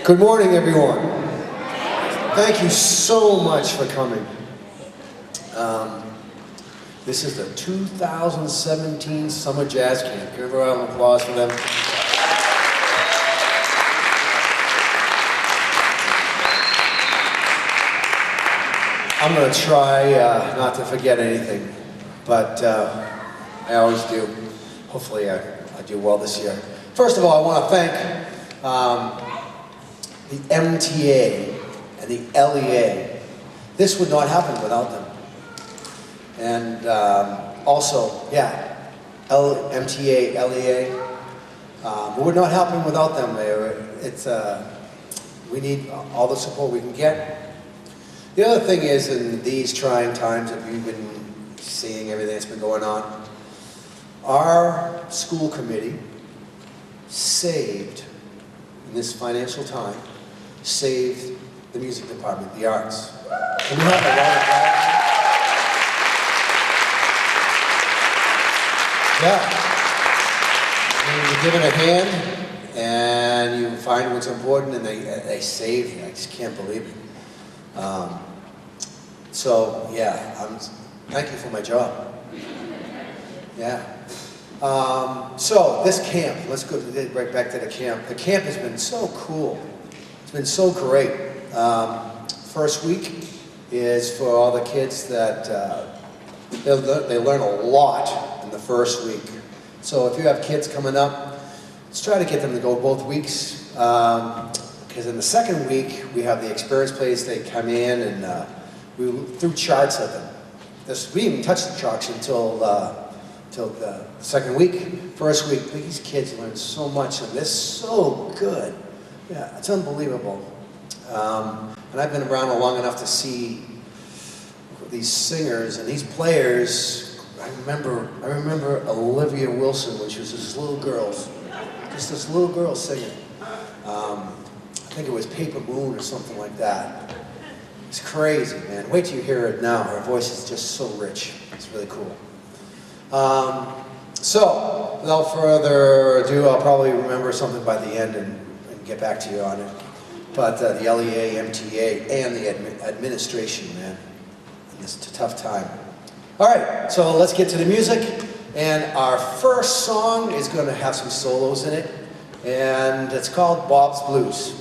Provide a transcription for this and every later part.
Good morning, everyone. Thank you so much for coming. This is the 2017 Summer Jazz Camp. Give a round of applause for them. I'm going to try not to forget anything, but I always do. Hopefully I do well this year. First of all, I want to thank the MTA and the LEA. This would not happen without them. And also, yeah, MTA, LEA, it would not happen without them. We need all the support we can get. The other thing is, in these trying times that we've been seeing everything that's been going on, our school committee saved, in this financial time, saved the music department, the arts. Can we have a round of applause? Yeah. And you're given a hand, and you find what's important, and they save you. I just can't believe it. So, yeah, thank you for my job. Yeah. So, this camp, let's go right back to the camp. The camp has been so cool. It's been so great. First week is for all the kids that they learn a lot in the first week. So if you have kids coming up, let's try to get them to go both weeks. Because in the second week, we have the experience plays. They come in and we threw charts at them. We didn't even touch the charts until the second week. First week, these kids learn so much and they're so good. Yeah, it's unbelievable. And I've been around long enough to see these singers and these players. I remember Olivia Wilson, which was this little girl, just this little girl singing. I think it was Paper Moon or something like that. It's crazy, man. Wait till you hear it now. Her voice is just so rich. It's really cool. So, without further ado, I'll probably remember something by the end and get back to you on it. But the LEA, MTA, and the administration, man. It's a tough time. All right, so let's get to the music. And our first song is going to have some solos in it. And it's called Bob's Blues.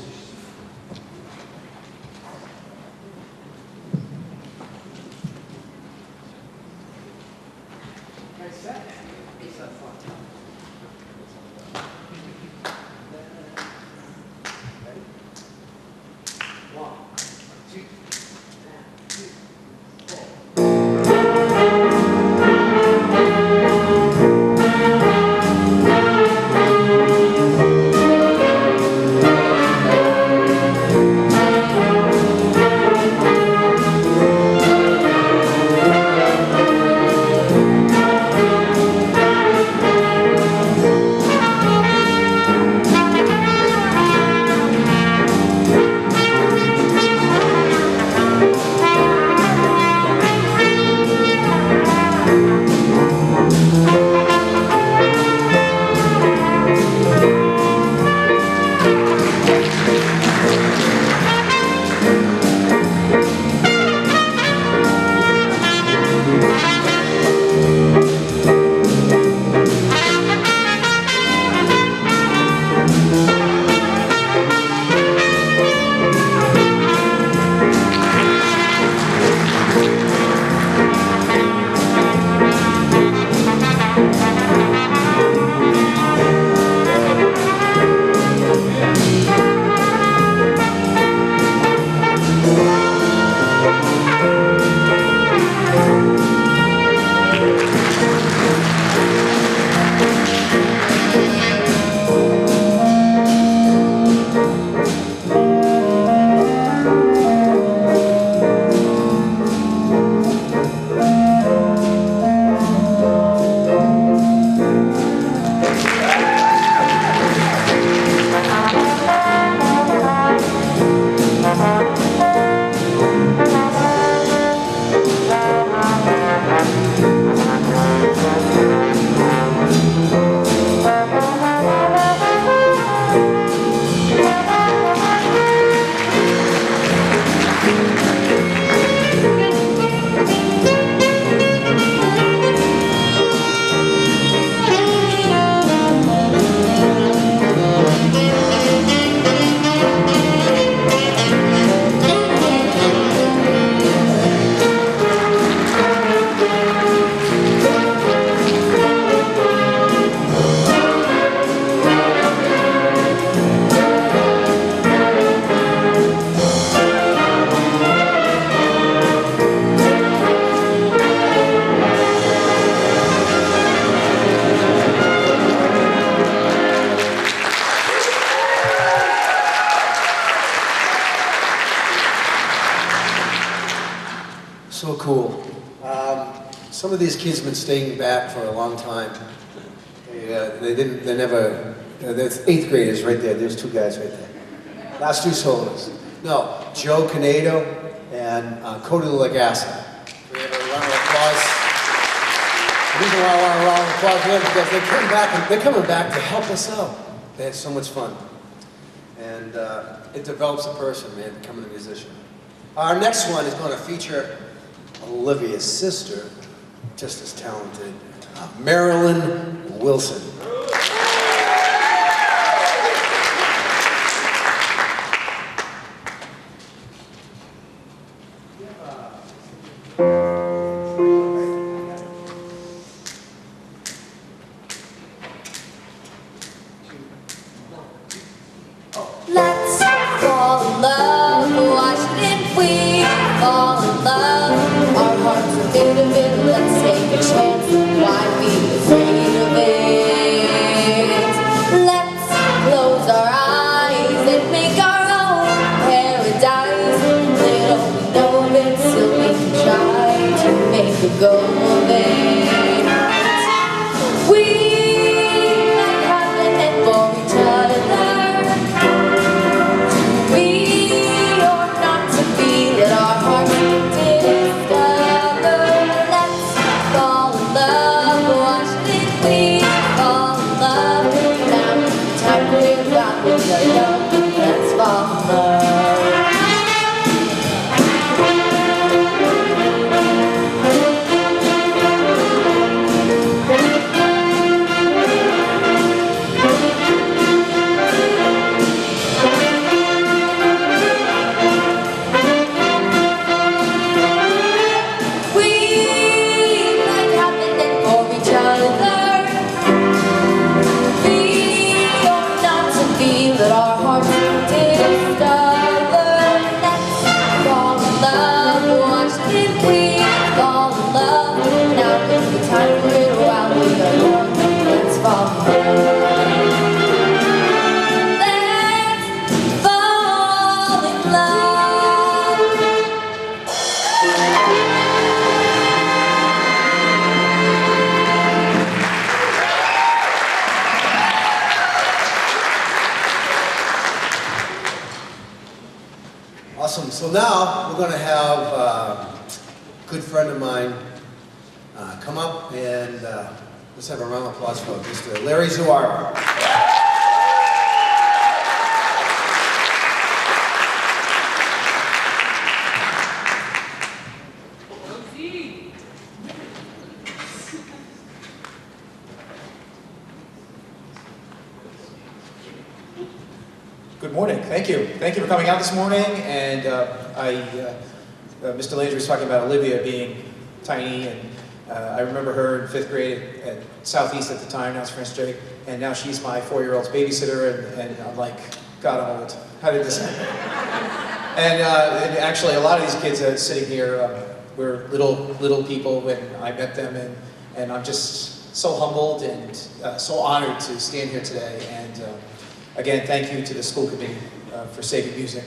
some of these kids have been staying back for a long time. There's 8th graders right there. There's 2 guys right there. Last 2 soloists. No, Joe Canedo and Cody Lagasse. We have a round of applause. The reason why I want a round of applause for them is because they're coming back to help us out. They had so much fun. And it develops a person, man, becoming a musician. Our next one is going to feature Olivia's sister, just as talented, Marilyn Wilson. Let's fall in love, why shouldn't we fall in love? Our hearts are bit of it, let's take a chance, why be afraid of it? Let's close our eyes and make our own paradise. Little we know of it, still we can try to make a go of it. We like heaven and for each other. Let's fall in love. We like happening for each other. Be or not to be, let our hearts discover. Let's fall in love. Why shouldn't we fall in love? Now is the time for it while we are young. Let's fall in love. Let's fall in love. Awesome. So now we're going to have a good friend of mine come up and let's have a round of applause for Mr. Larry Zuaro. Good morning. Thank you. Thank you for coming out this morning. And Mr. Landry was talking about Olivia being tiny, and I remember her in 5th grade at Southeast at the time. Now it's French Jake, and now she's my 4-year-old's babysitter. And I'm like, God, I'm old. How did this happen? And actually, a lot of these kids sitting here were little people when I met them, and I'm just so humbled and so honored to stand here today. And again, thank you to the school committee for saving music.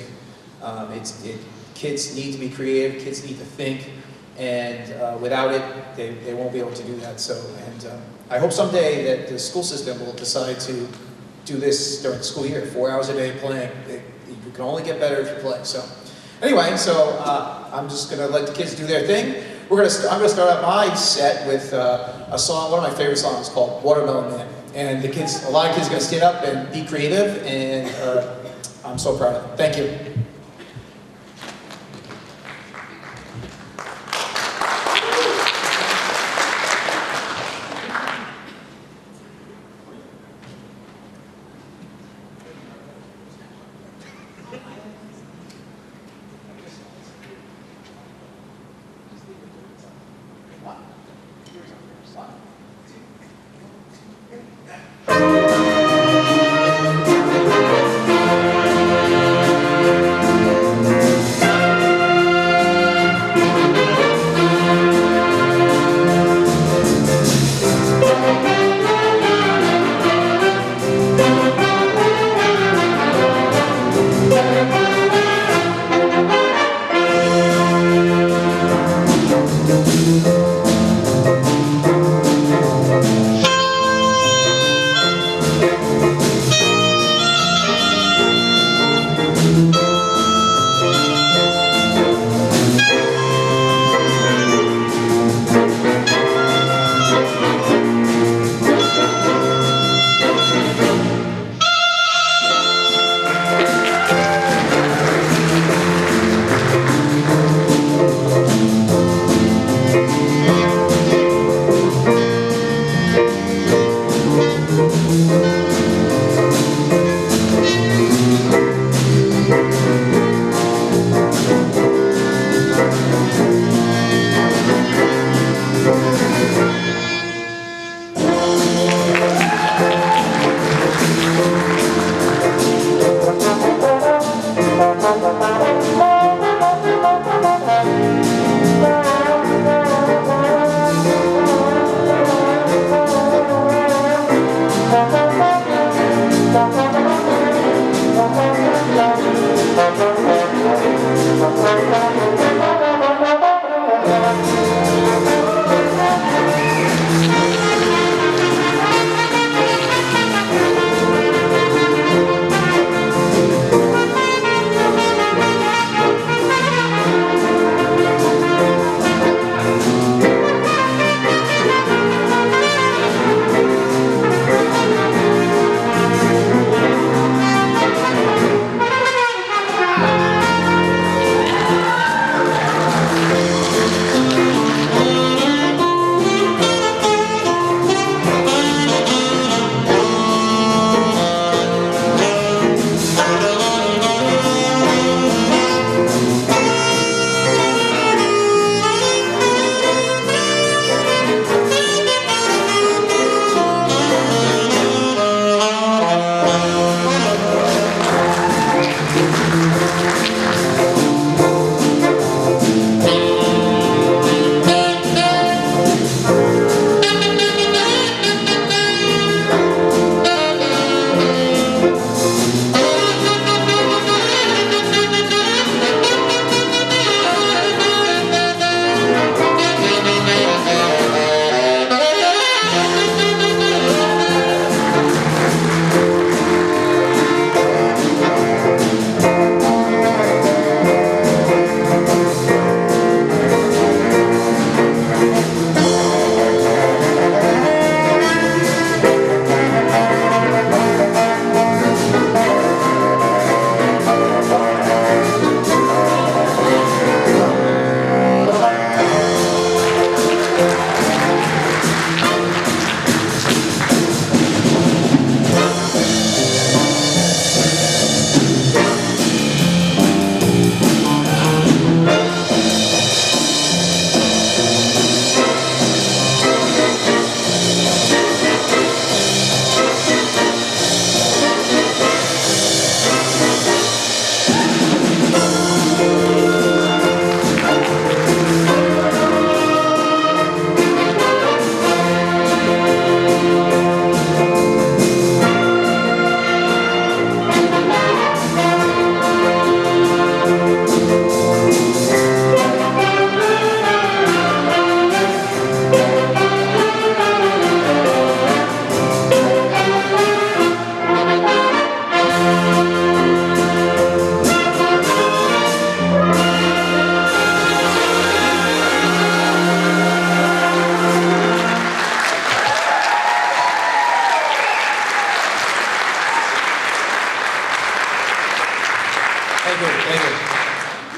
Kids need to be creative, kids need to think, and without it, they won't be able to do that. So, and I hope someday that the school system will decide to do this during the school year, 4 hours a day playing. You can only get better if you play. So, anyway, I'm just gonna let the kids do their thing. I'm gonna start out my set with a song, one of my favorite songs called Watermelon Man. And a lot of kids are going to stand up and be creative, and I'm so proud of them. Thank you.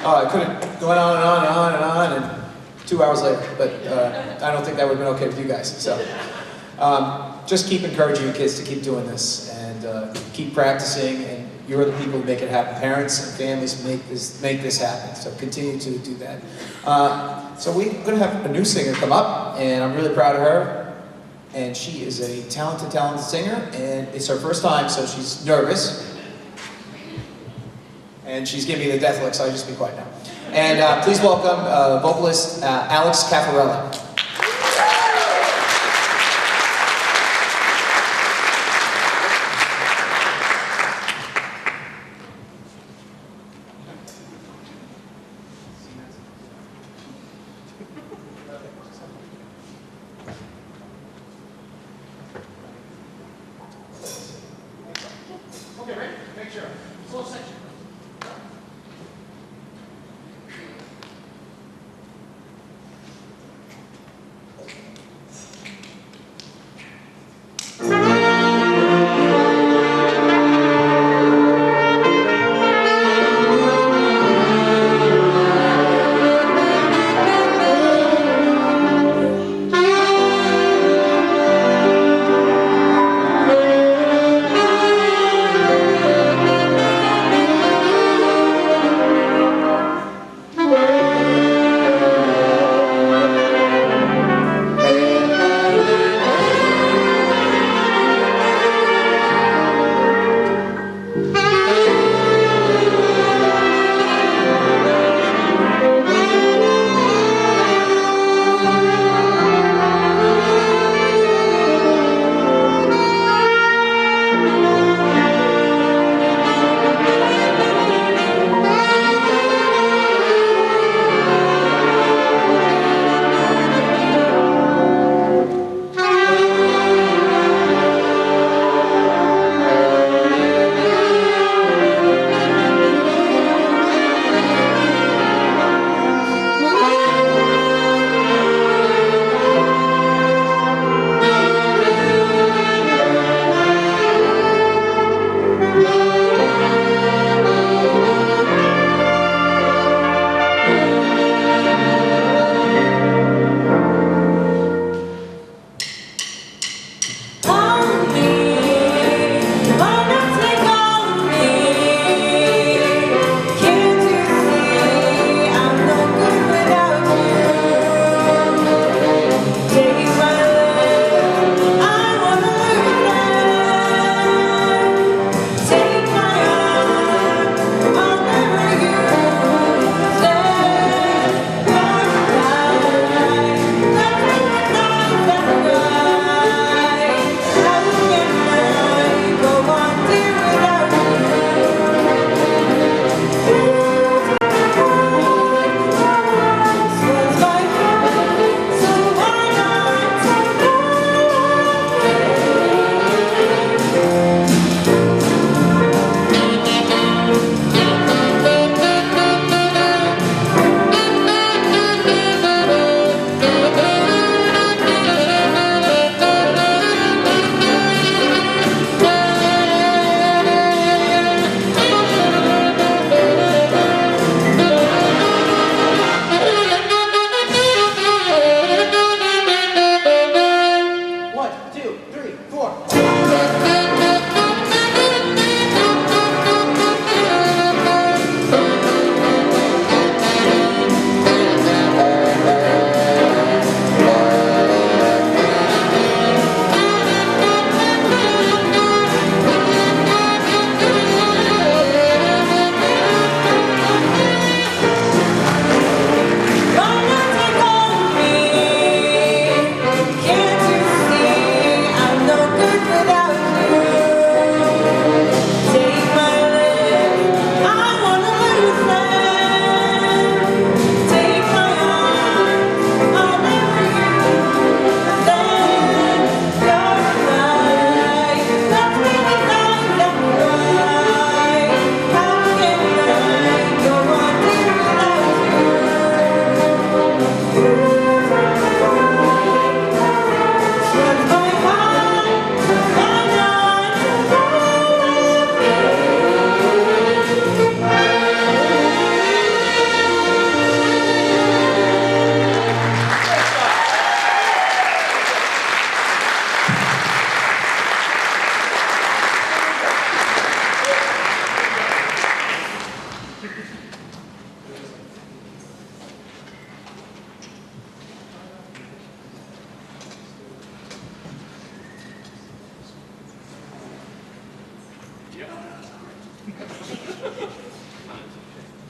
I couldn't go on and on and on and on, and 2 hours later, but I don't think that would have been okay with you guys. So just keep encouraging your kids to keep doing this, and keep practicing, and you're the people who make it happen. Parents and families make this happen, so continue to do that. So we're going to have a new singer come up, and I'm really proud of her. And she is a talented singer, and it's her first time, so she's nervous. And she's giving me the death look, so I'll just be quiet now. And please welcome vocalist Alex Cafarella. Okay, ready? Make sure. Slow section.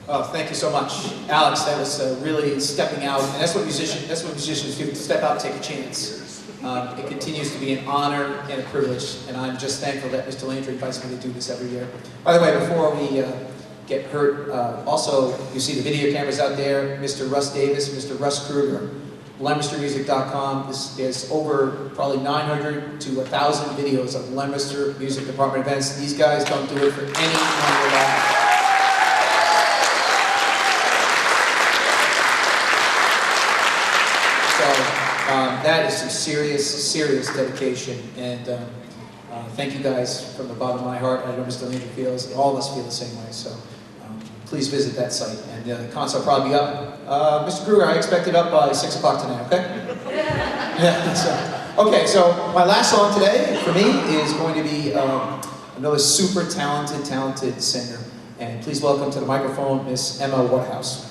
Oh, thank you so much, Alex. That was really stepping out, and that's what musicians do. Step out, take a chance. It continues to be an honor and a privilege, and I'm just thankful that Mr. Landry invites me to do this every year. By the way, before we get hurt, also you see the video cameras out there. Mr. Russ Davis, Mr. Russ Kruger, LeominsterMusic.com. There's over probably 900 to 1,000 videos of Leominster Music Department events. These guys don't do it for any money at all. That is some serious dedication, and thank you guys from the bottom of my heart. I know Mr. Landry feels, all of us feel the same way, so please visit that site, and the concert will probably be up. Mr. Kruger, I expect it up by 6 o'clock tonight, okay? Yeah, okay, so my last song today, for me, is going to be another super talented singer, and please welcome to the microphone, Miss Emma Waterhouse.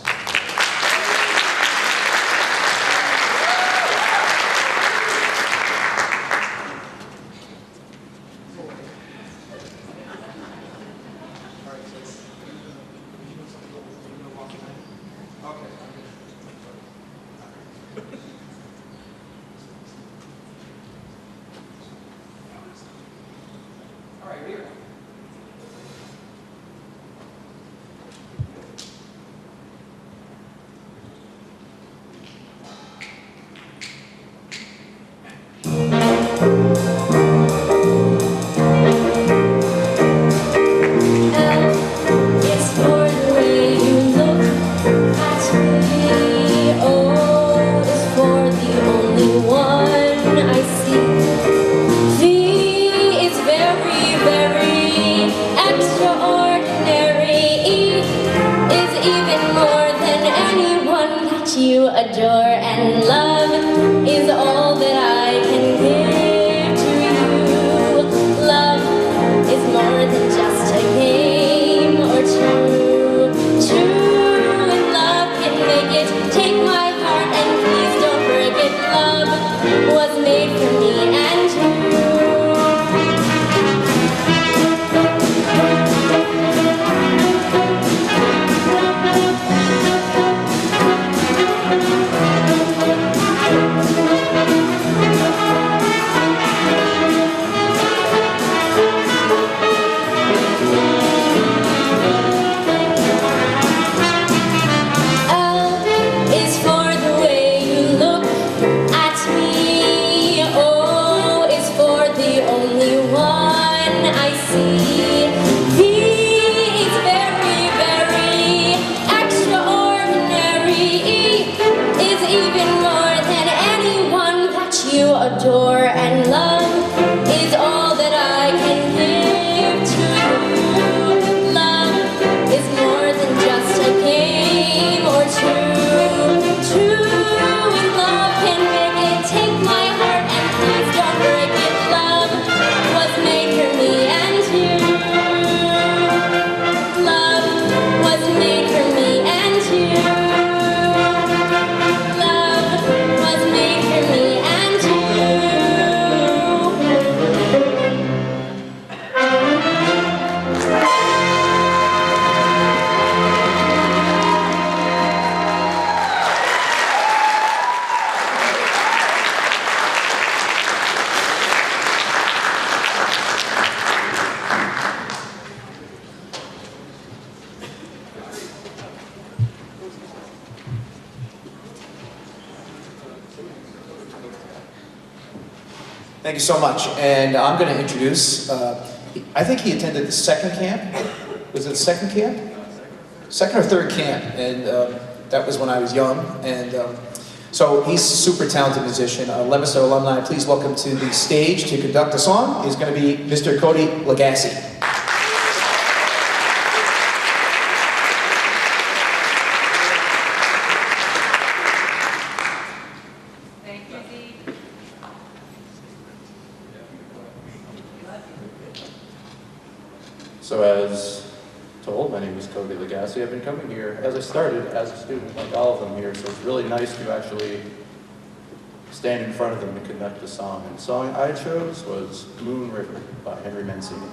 Thank you so much, and I'm going to introduce, I think he attended the second camp. Was it the second camp? Second or third camp, and that was when I was young, and so he's a super talented musician. Leominster Alumni, please welcome to the stage to conduct the song is going to be Mr. Cody Lagasse. So as told, my name is Cody Lagasse. I've been coming here as I started as a student, like all of them here, so it's really nice to actually stand in front of them and conduct the song. And the song I chose was Moon River by Henry Mancini.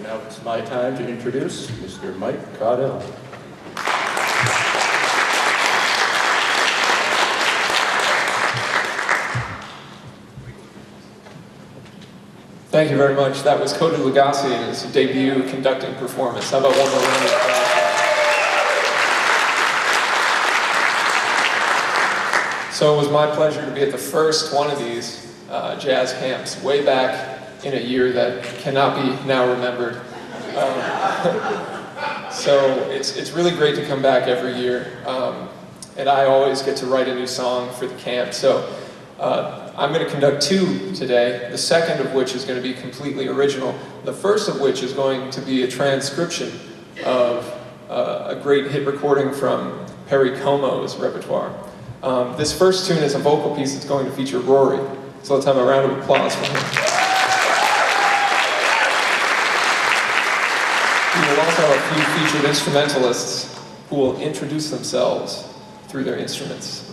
Now it's my time to introduce Mr. Mike Caudill. Thank you very much. That was Cody Lagasse in his debut conducting performance. How about one more round of applause? So it was my pleasure to be at the first one of these jazz camps way back in a year that cannot be now remembered. So it's really great to come back every year. And I always get to write a new song for the camp. So I'm going to conduct two today, the second of which is going to be completely original. The first of which is going to be a transcription of a great hit recording from Perry Como's repertoire. This first tune is a vocal piece that's going to feature Rory. So let's have a round of applause for him. We will also have a few featured instrumentalists who will introduce themselves through their instruments.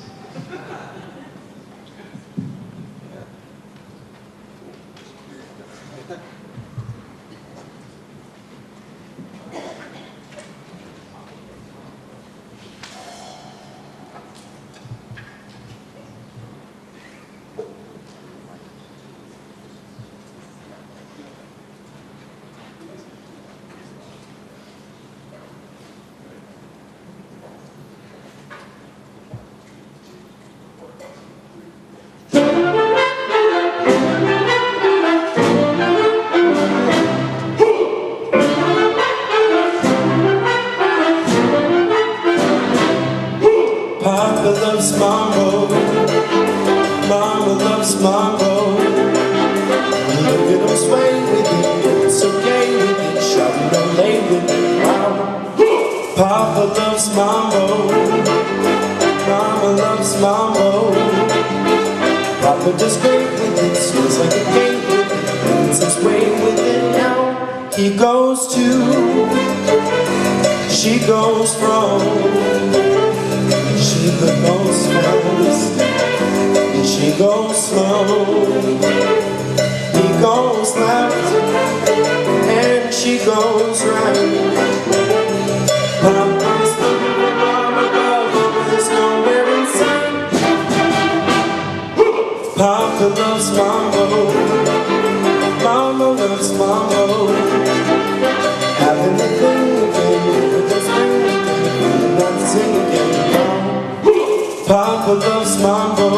Papa just great with it, smells like a cake with it, it's his way with it now. He goes to, she goes from, she goes fast, and she goes slow. He goes left, and she goes right. Papa's looking for Mama, but there's nowhere in sight. Papa loves Mambo, Mama loves Mambo. Having a thing again, with this thing again, not singing again. Papa loves Mambo,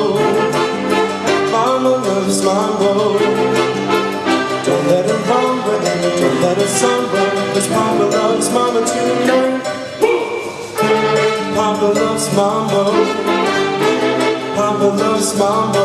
Mama loves Mambo. Don't let her rumble and don't let her samba, 'cause Papa loves Mama tonight. Papa loves Mambo, Papa loves Mambo.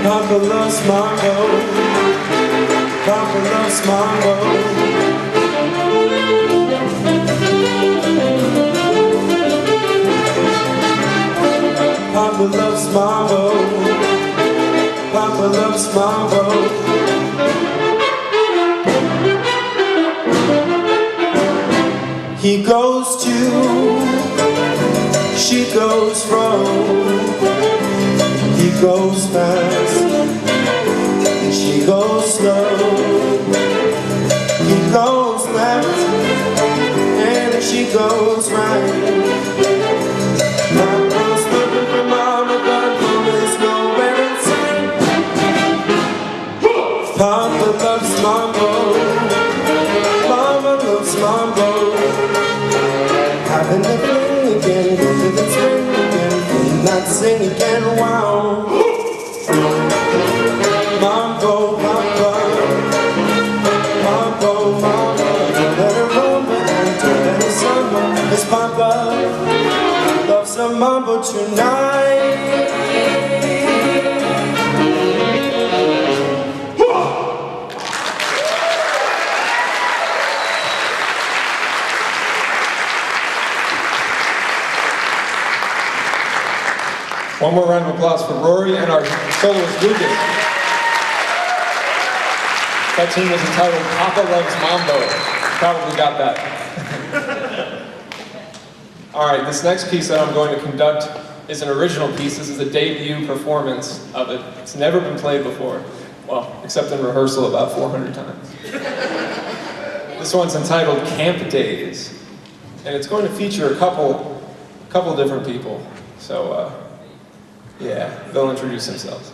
Papa loves Mambo, Papa loves Mambo. Papa loves Mambo, Papa loves Mambo. He goes to, she goes from. He goes fast, and she goes slow. He goes left, and she goes right. Mama's looking for Mama, but Mama's nowhere in sight. Papa loves Mambo, Mama loves Mambo. Having the fling again, into the swing again, not sing again, wow. Mambo, Papa, Mambo, Mama. Don't let her rumble and don't let her samba, 'cause Papa loves some mambo tonight. One more round of applause for Rory and our soloist Lucas. That tune was entitled Papa Loves Mambo. Probably got that. All right, this next piece that I'm going to conduct is an original piece. This is a debut performance of it. It's never been played before. Well, except in rehearsal about 400 times. This one's entitled Camp Days. And it's going to feature a couple different people. So, yeah, they'll introduce themselves.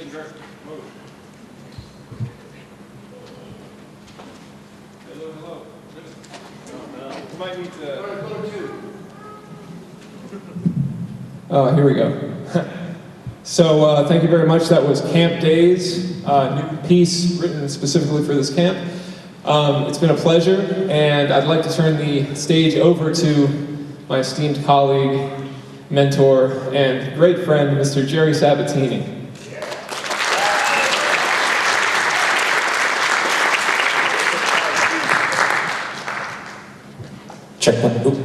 Landry, move. Hello, hello. You might need to... Oh, here we go. So, thank you very much. That was Camp Days, new piece written specifically for this camp. It's been a pleasure, and I'd like to turn the stage over to my esteemed colleague, mentor, and great friend, Mr. Jerry Sabatini. Check one. Oop.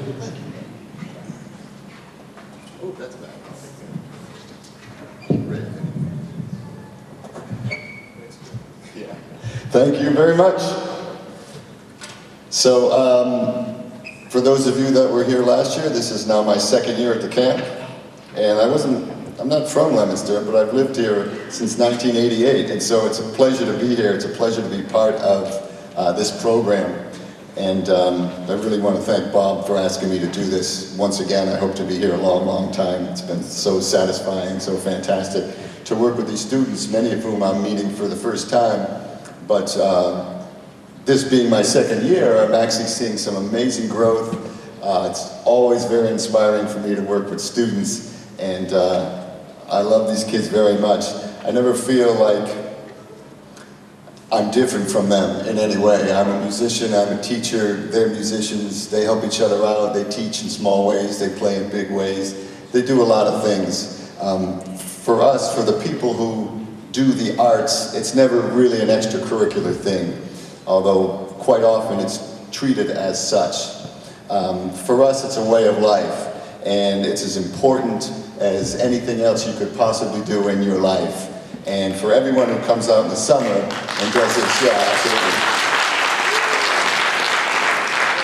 Oh, that's bad. Yeah. Thank you very much. So, for those of you that were here last year, this is now my second year at the camp. And I'm not from Leominster, but I've lived here since 1988. And so it's a pleasure to be here. It's a pleasure to be part of this program. And I really want to thank Bob for asking me to do this once again. I hope to be here a long, long time. It's been so satisfying, so fantastic to work with these students, many of whom I'm meeting for the first time. But this being my second year, I'm actually seeing some amazing growth. It's always very inspiring for me to work with students, and I love these kids very much. I never feel like I'm different from them in any way. I'm a musician, I'm a teacher, they're musicians, they help each other out, they teach in small ways, they play in big ways. They do a lot of things. For us, for the people who do the arts, it's never really an extracurricular thing, although quite often it's treated as such. For us, it's a way of life, and it's as important as anything else you could possibly do in your life. And for everyone who comes out in the summer and does this, yeah, absolutely.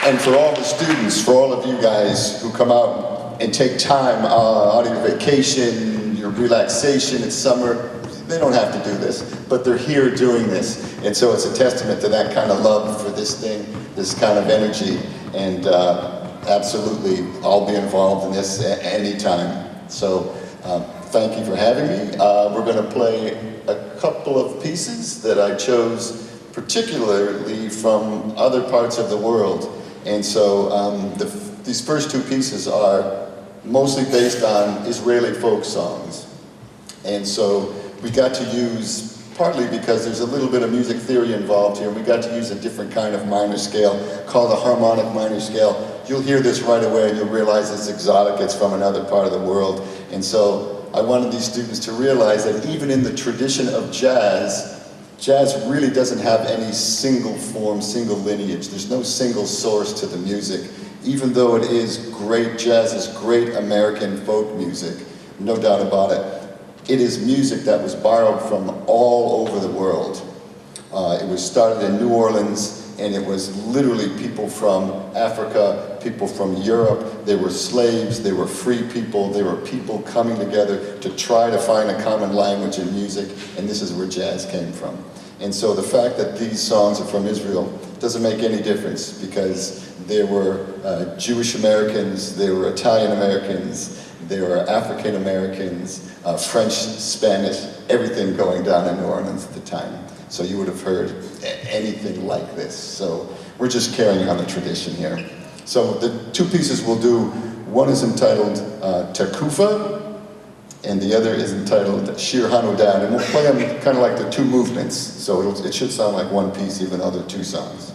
And for all the students, for all of you guys who come out and take time out of your vacation, your relaxation, it's summer, they don't have to do this, but they're here doing this. And so it's a testament to that kind of love for this thing, this kind of energy. And absolutely, I'll be involved in this anytime. So thank you for having me. We're going to play a couple of pieces that I chose particularly from other parts of the world. And so these first two pieces are mostly based on Israeli folk songs. And so we got to use, partly because there's a little bit of music theory involved here, we got to use a different kind of minor scale called a harmonic minor scale. You'll hear this right away and you'll realize it's exotic, it's from another part of the world. And so I wanted these students to realize that even in the tradition of jazz, jazz really doesn't have any single form, single lineage. There's no single source to the music. Even though it is great jazz, is great American folk music, no doubt about it. It is music that was borrowed from all over the world. It was started in New Orleans, and it was literally people from Africa, people from Europe. They were slaves, they were free people, they were people coming together to try to find a common language in music, and this is where jazz came from. And so the fact that these songs are from Israel doesn't make any difference, because there were Jewish Americans, there were Italian Americans, there were African Americans, French, Spanish, everything going down in New Orleans at the time. So you would have heard anything like this. So we're just carrying on the tradition here. So the two pieces we'll do, one is entitled Tekufah, and the other is entitled Shir Hanudan. And we'll play them kind of like the two movements. So it should sound like one piece, even though they're two songs.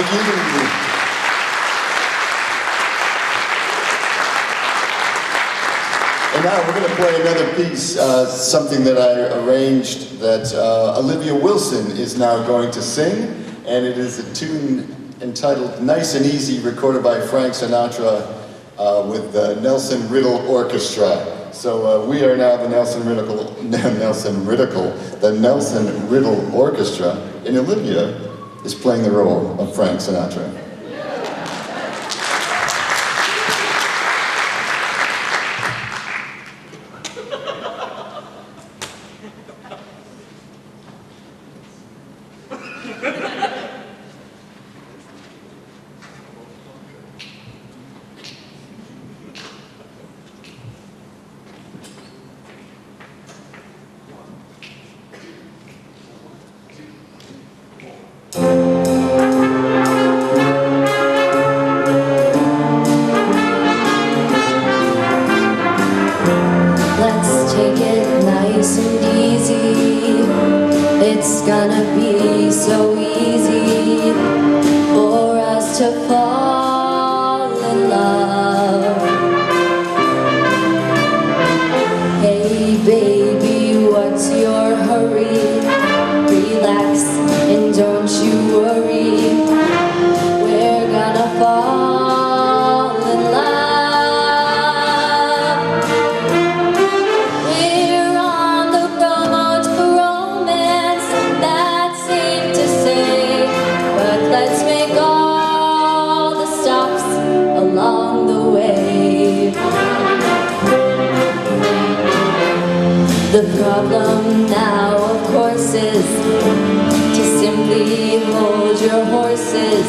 Thank you. And now we're going to play another piece, something that I arranged that Olivia Wilson is now going to sing, and it is a tune entitled Nice and Easy, recorded by Frank Sinatra with the Nelson Riddle Orchestra. So we are now the Nelson Riddle Orchestra, and Olivia is playing the role of Frank Sinatra. The problem now, of course, is to simply hold your horses.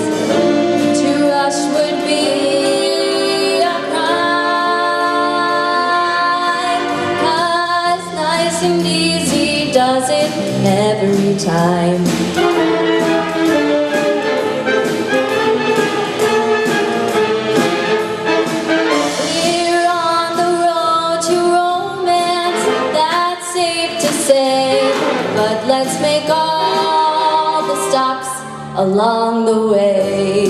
To rush would be a crime, 'cause nice and easy does it every time. But let's make all the stops along the way.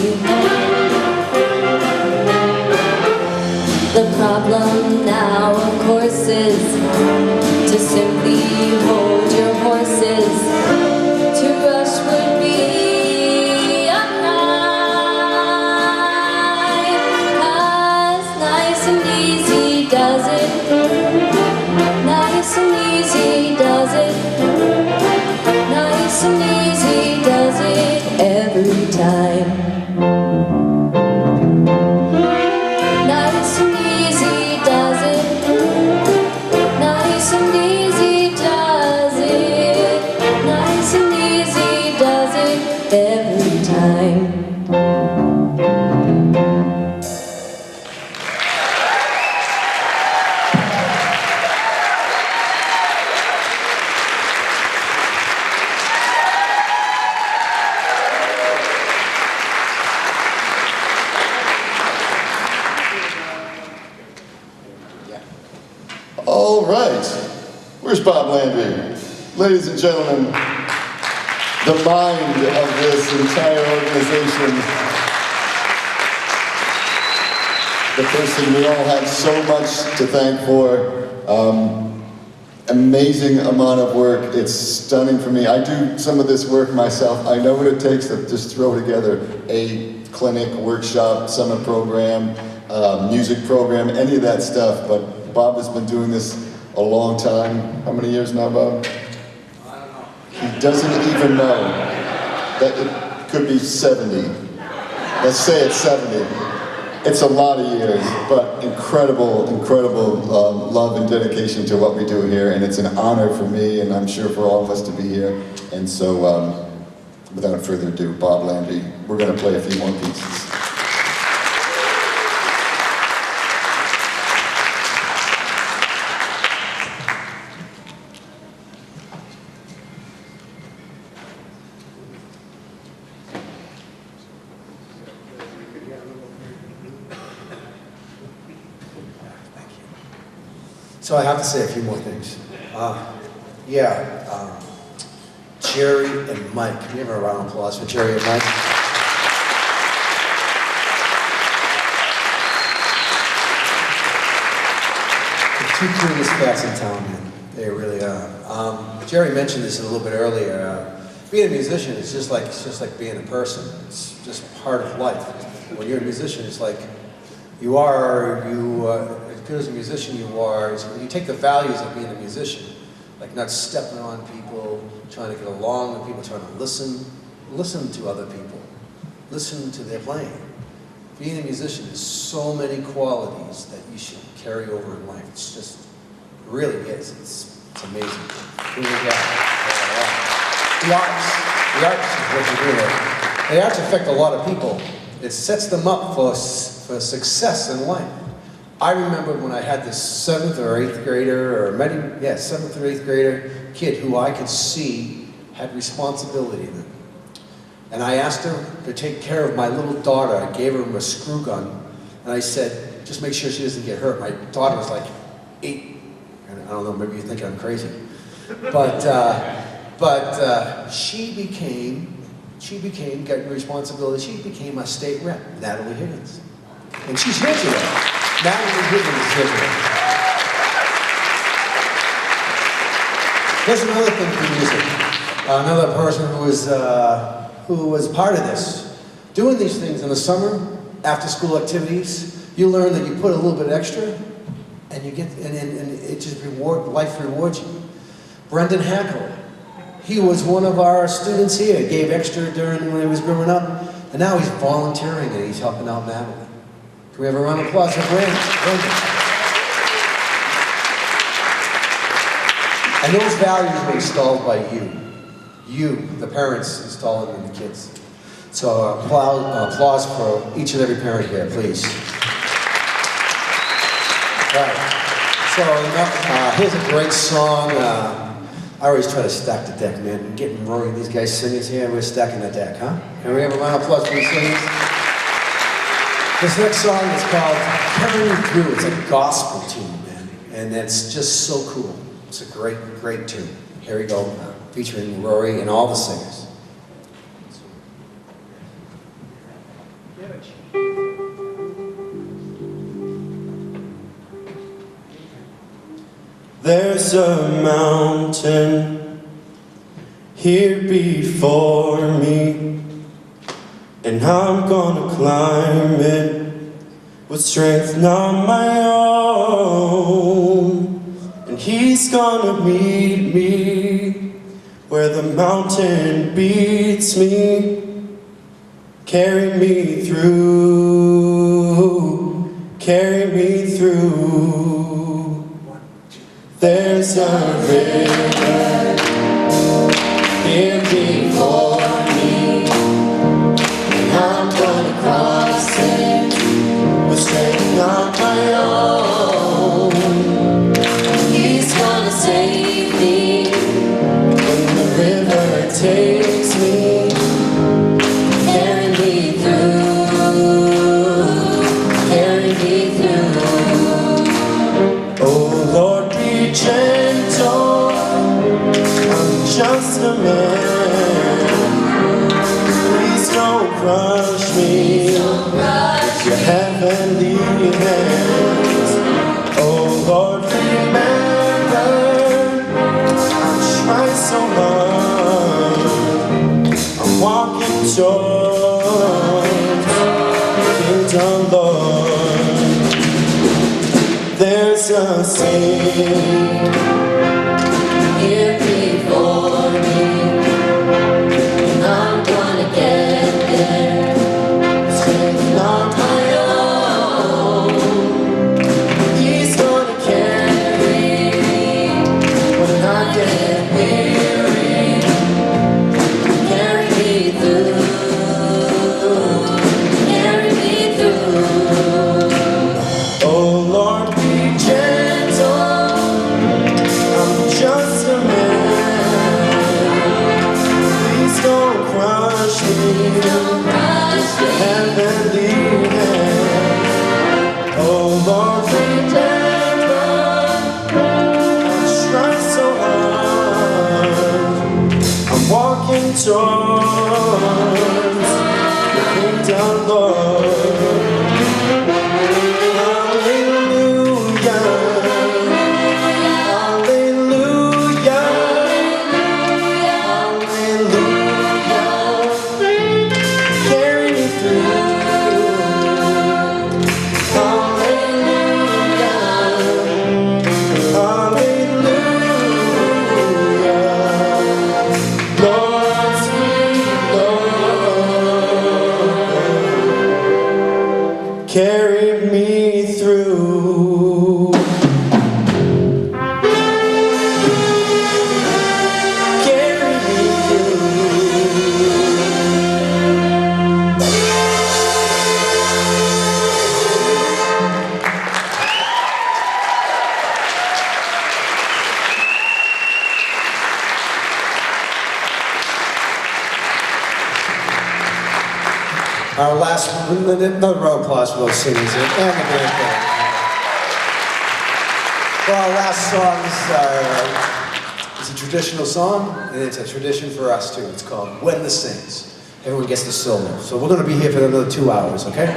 The problem now, of course, is to simply hold your horses. To rush would be a crime, 'cause nice and easy does it. Nice and easy does it. Nice and easy does it every time. Nice and easy does it. Nice and easy does it. Nice and easy does it every time. All right, where's Bob Landry? Ladies and gentlemen, the mind of this entire organization, the person we all have so much to thank for, amazing amount of work. It's stunning for me. I do some of this work myself. I know what it takes to just throw together a clinic, workshop, summer program, music program, any of that stuff, but Bob has been doing this a long time. How many years now, Bob? I don't know. He doesn't even know. That it could be 70. Let's say it's 70. It's a lot of years, but incredible, incredible love and dedication to what we do here, and it's an honor for me, and I'm sure for all of us to be here. And so, without further ado, Bob Landry, we're going to play a few more pieces. So I have to say a few more things. Jerry and Mike. Can you have a round of applause for Jerry and Mike? two coolest cats in town, man. They really are. Jerry mentioned this a little bit earlier. Being a musician is it's just like being a person. It's just part of life. When you're a musician, it's like as good as a musician you are, you take the values of being a musician, like not stepping on people, trying to get along with people, trying to listen to other people, listen to their playing. Being a musician is so many qualities that you should carry over in life. It's just, it really is. It's amazing. The arts is what you do there. The arts affect a lot of people. It sets them up for success in life. I remember when I had this 7th or 8th grader, or maybe, 7th or 8th grader kid who I could see had responsibility in them. And I asked her to take care of my little daughter. I gave her a screw gun, and I said, just make sure she doesn't get hurt. My daughter was like 8, and I don't know, maybe you think I'm crazy. But she became, got responsibility, she became a state rep, Natalie Higgins. And she's here today. Natalie Higgins is here today. There's another thing for music. Another person who was part of this. Doing these things in the summer, after school activities, you learn that you put a little bit extra, and you get, and it just life rewards you. Brendan Hackle, he was one of our students here, gave extra when he was growing up, and now he's volunteering and he's helping out Marilyn. Can we have a round of applause for Brendan? And those values were installed by you, the parents, installing them in the kids. So applause for each and every parent here, please. All right. So here's a great song. I always try to stack the deck, man. Getting Rory, these guys singers here, we're stacking the deck, huh? Can we have a round of applause for these singers? This next song is called Carrying Through. It's a gospel tune, man. And it's just so cool. It's a great, great tune. Here we go, featuring Rory and all the singers. There's a mountain here before me, and I'm gonna climb it with strength not my own. And he's gonna meet me where the mountain beats me, carry me through, carry me through. There's a river here before me, and I'm gonna cross it with strength not my own. He's gonna save me when the river takes me, carry me through, carry me through. Oh Lord, be gentle, I'm just a man. Please don't crush me with your heavenly hands. Oh Lord, remember, I've tried so hard. I'm walking towards the kingdom, Lord. There's a sea here before me, and I'm gonna get there. Strength not my own. He's gonna carry me when I get weary, carry me through, carry me through. Oh Lord, be gentle, I'm just a man. Please don't crush me with your heavenly hand. Oh Lord, remember, I tried so hard. I'm walking towards the kingdom, Lord. Hallelujah, Our last, another round of applause for those singers and the band. Well, our last song is a traditional song, and it's a tradition for us too. It's called When the Sings. Everyone gets the solo. So we're going to be here for another 2 hours, okay?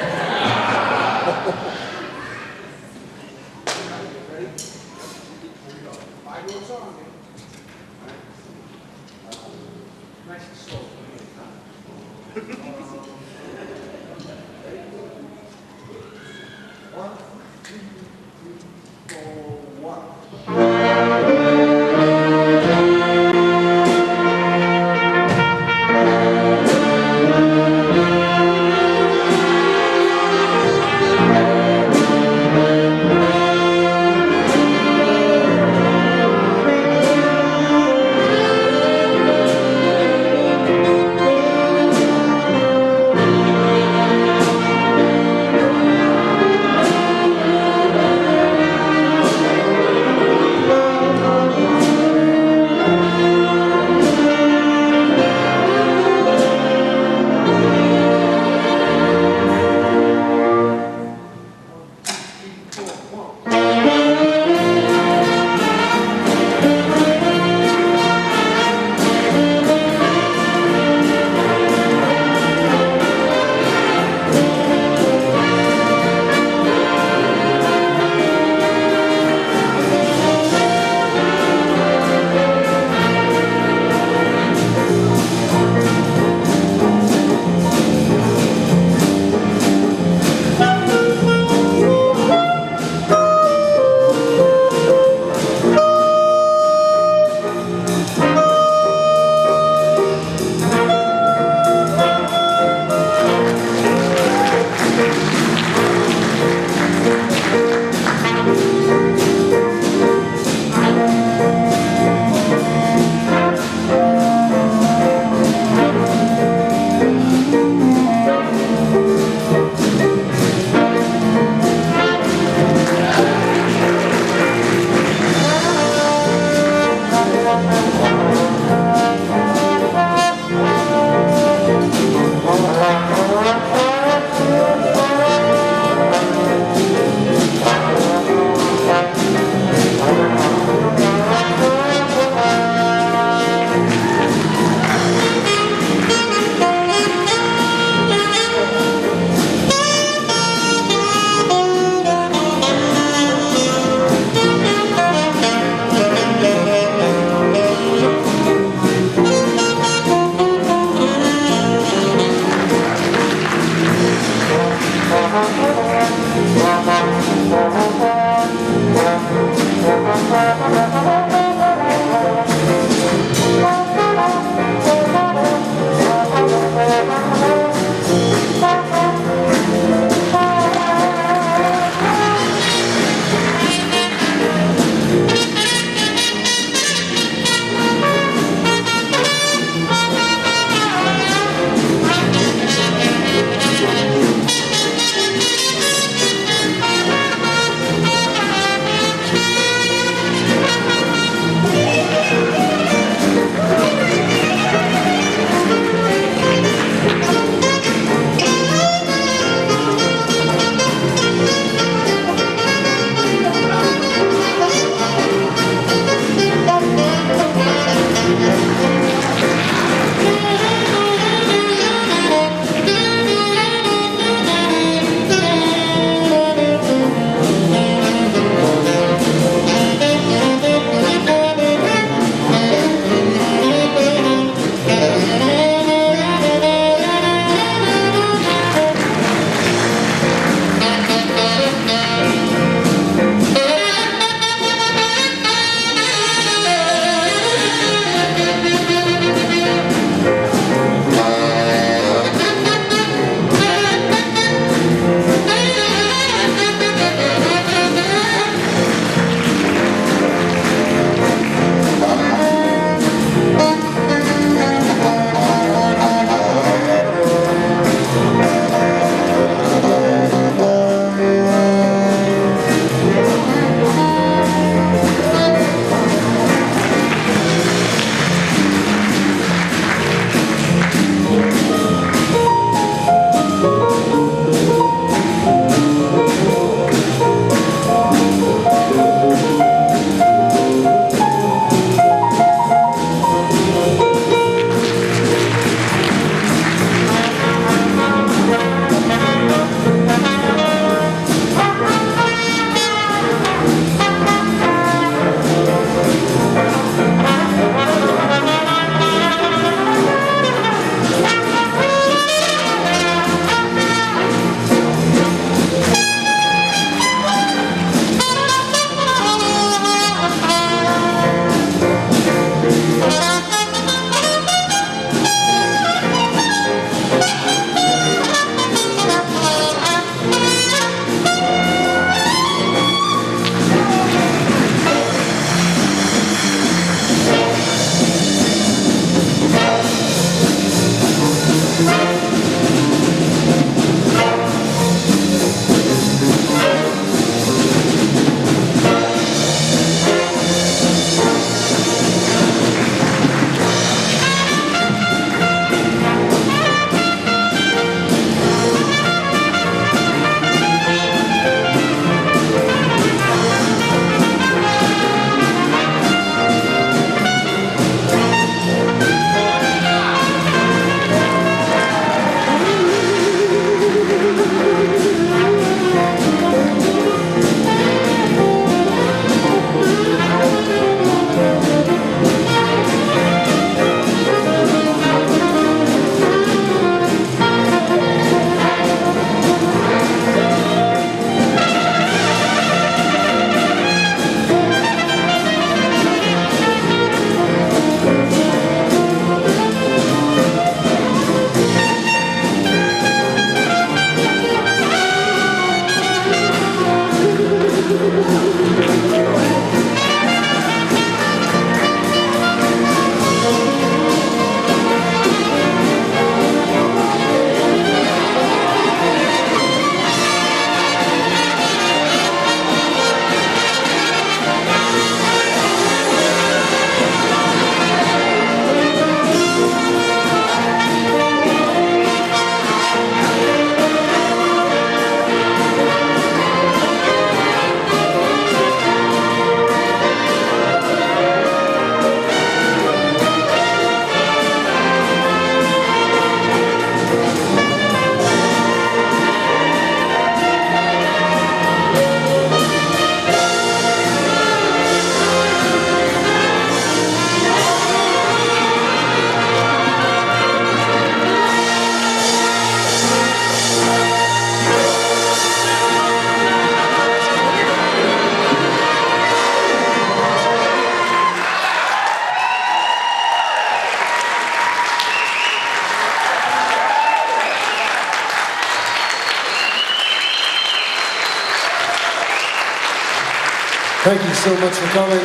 Thank you so much for coming.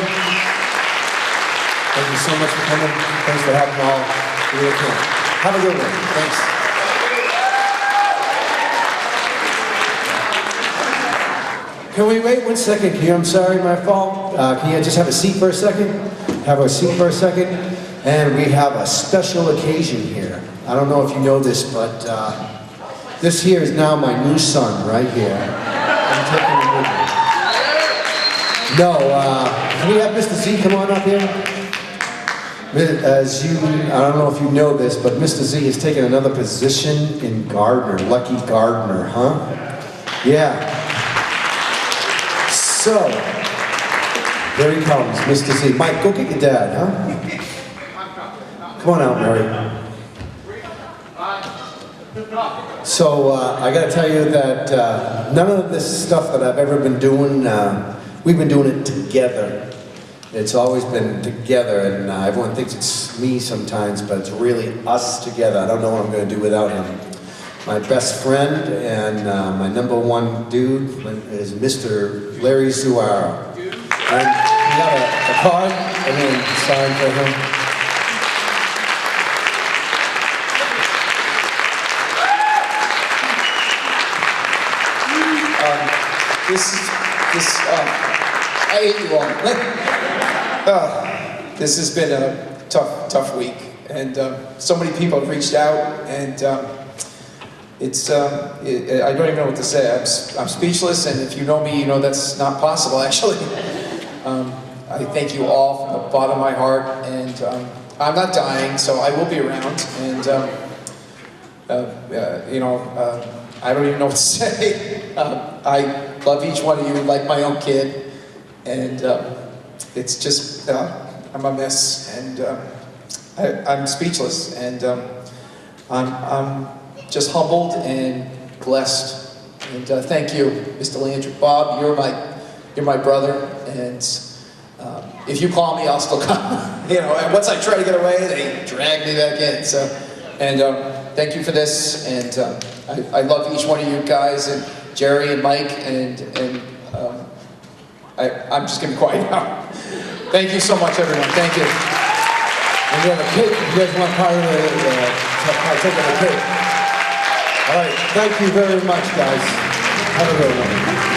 Thank you so much for coming. Thanks for having all your camp. Have a good one. Thanks. Can we wait 1 second here? I'm sorry, my fault. Can you just have a seat for a second? Have a seat for a second. And we have a special occasion here. I don't know if you know this, but this here is now my new son right here. I'm taking him with me. No, can we have Mr. Z come on up here? As you, I don't know if you know this, but Mr. Z has taken another position in Gardner, Lucky Gardner, huh? Yeah. So, there he comes, Mr. Z. Mike, go get your dad, huh? Come on out, Mary. So, I gotta tell you that none of this stuff that I've ever been doing, we've been doing it together. It's always been together, and everyone thinks it's me sometimes, but it's really us together. I don't know what I'm gonna do without him. My best friend and my #1 dude is Mr. Larry Zuaro. And we got a card and then sign for him. I hate you all. This has been a tough week, and so many people have reached out, and I don't even know what to say. I'm speechless, and if you know me, you know that's not possible, actually. I thank you all from the bottom of my heart, and I'm not dying, so I will be around, and I don't even know what to say. I love each one of you like my own kid, and it's just, I'm a mess, and I'm speechless, and I'm just humbled and blessed, and thank you, Mr. Landry. Bob, you're my brother, and if you call me, I'll still come. And once I try to get away, they drag me back in. So, and thank you for this, and I love each one of you guys, and Jerry and Mike, and I'm just gonna be quiet now. Thank you so much, everyone. Thank you. And we have a cake. You guys want part of take a cake? All right. Thank you very much, guys. Have a good one.